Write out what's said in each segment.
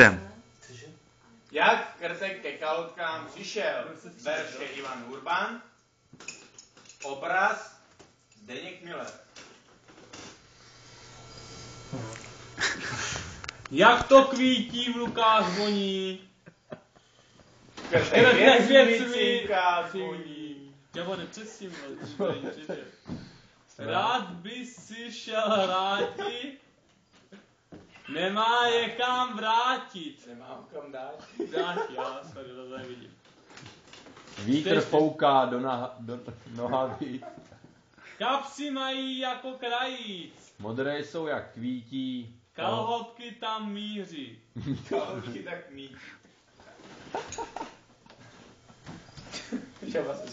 jedem. Jak Krtek ke kalhotkám přišel? Verše Ivan Urban. Obraz Zdeněk Miller. Jak to kvítí v lukách voní. Krtek věcmi voní. Já ho nepřesím, rád by si šel hráti, nemá je kam vrátit. Nemám kam dát. Já sorry, to nevidím. Vítr fouká do nohavic. Kapsy mají jako krajíc. Modré jsou jak kvítí. Kalhotky tam míří. Kalhotky tak míří.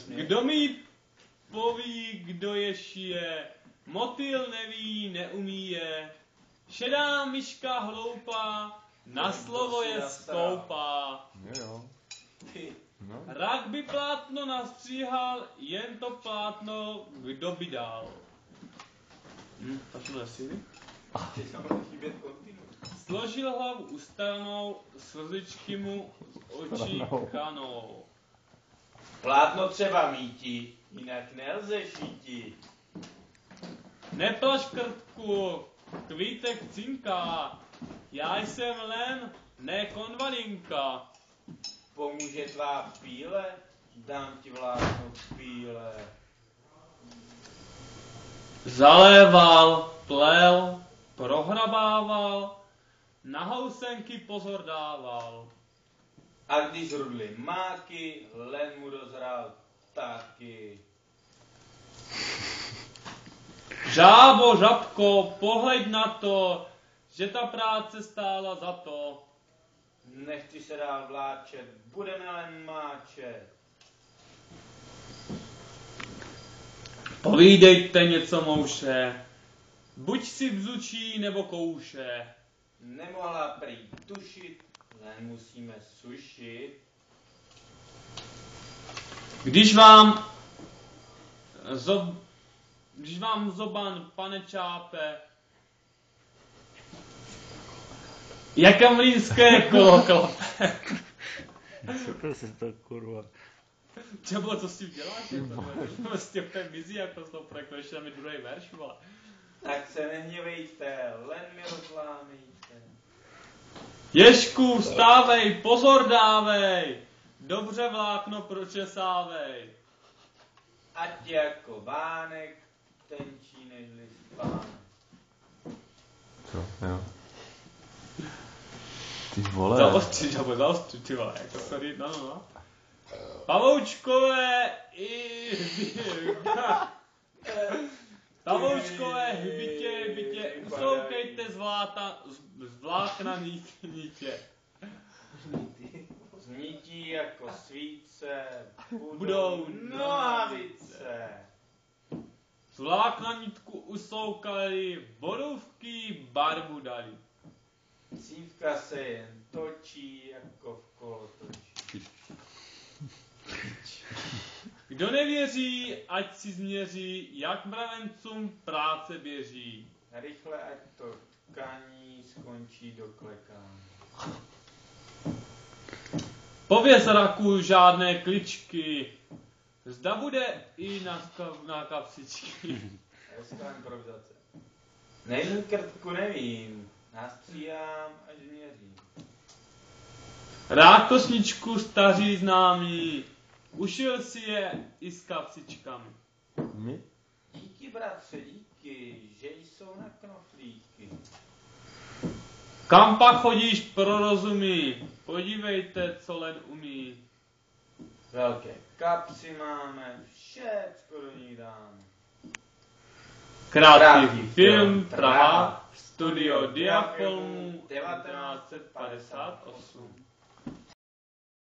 Kdo mi poví, kdo je šije, motýl neví, neumí je, šedá myška hloupá, na slovo je stoupá. Jo. No. Rak by plátno nastříhal, jen to plátno kdo by dal. Patrno nesíli? Složil hlavu ustanou, slzičky mu z očí kanou. Plátno třeba mítí, jinak nelze šíti. Neplaš Krtku, kvítek cinká, já jsem len ne konvalinka. Pomůže tvá píle, dám ti vlákno píle. Zaléval, plel, prohrabával, na housenky pozor dával. A když rudly máky, len mu dozrál taky. Žábo, žabko, pohleď na to, že ta práce stála za to. Nechci se dál vláčet, budeme len máčet. Povídejte něco, mouše, buď si bzučí nebo kouše. Nemohla prý tušit, len musíme sušit. Když vám zoban, pane čápe, jaké mlýnské kolo klape. Super se to kurva. Čebo, co s tím děláš? Prostě úplně mizí jako z toho projektu, ještě tam je druhý verš, vole. Tak se nehněvejte, len mi rozlámejte. Ježku, vstávej, pozor dávej, dobře vlákno pročesávej. Ať jako vánek, tenčí nežli spánek. Co? Jo. Ty vole. Zaostři, ty vole, jako sorry, no. Pavoučkové hbitě, usoukejte z vlákna nítě. Znítí jako svíce, Budou nohavice. Z vlákna nitku usoukali, vodovky barvu dali. Cívka se jen točí jako v kolotoči. Kdo nevěří, ať si změří, jak mravencům práce běží. Rychle ať to tkaní skončí do klekání. Pověz raku žádné kličky, zda bude i na kapsičky. Hezká improvizace. Nevím, Krtku, nevím. Nastříhám, až měřím. Rád kosničku staří známý, ušil si je i s kapsičkami. My? Díky, bratře, díky, že jsou na knoflíky. Kam pak chodíš pro rozumy, podívejte, co len umí. Velké kapsy máme, všecko do ní dáme. Krátký film Praha, studio Diafilmu 1958.